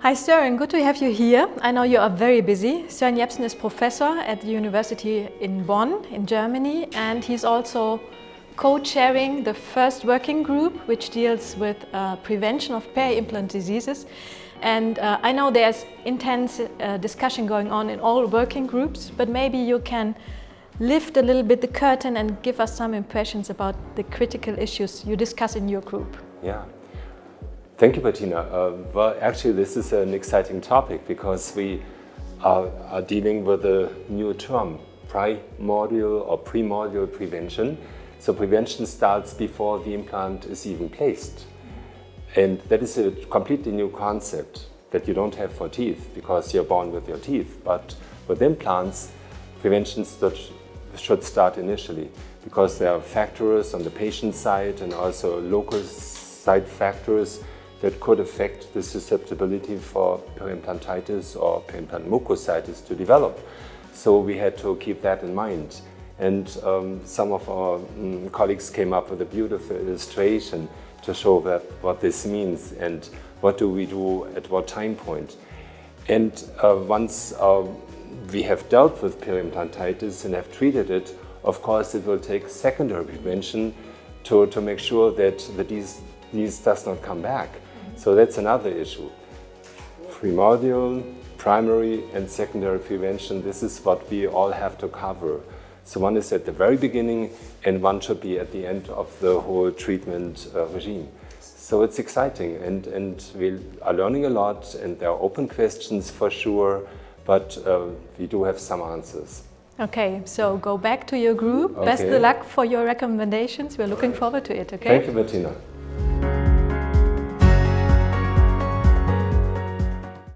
Hi Søren, good to have you here. I know you are very busy. Søren Jepsen is professor at the University in Bonn in Germany, and he's also co-chairing the first working group which deals with prevention of peri-implant diseases. And I know there's intense discussion going on in all working groups, but maybe you can lift a little bit the curtain and give us some impressions about the critical issues you discuss in your group. Yeah. Thank you, Bettina. Well, actually, this is an exciting topic because we are dealing with a new term, primordial or premordial prevention. So prevention starts before the implant is even placed. And that is a completely new concept that you don't have for teeth because you're born with your teeth. But with implants, prevention should start initially because there are factors on the patient side and also local side factors that could affect the susceptibility for periodontitis or peri-implant mucositis to develop. So we had to keep that in mind. And some of our colleagues came up with a beautiful illustration to show that what this means and what do we do at what time point. And once we have dealt with periodontitis and have treated it, of course it will take secondary prevention to make sure that the disease does not come back. So that's another issue. Primordial, primary and secondary prevention, this is what we all have to cover. So one is at the very beginning and one should be at the end of the whole treatment regime. So it's exciting and we are learning a lot and there are open questions for sure, but we do have some answers. Okay, so go back to your group. Okay. Best of luck for your recommendations. We're looking forward to it, okay? Thank you, Bettina.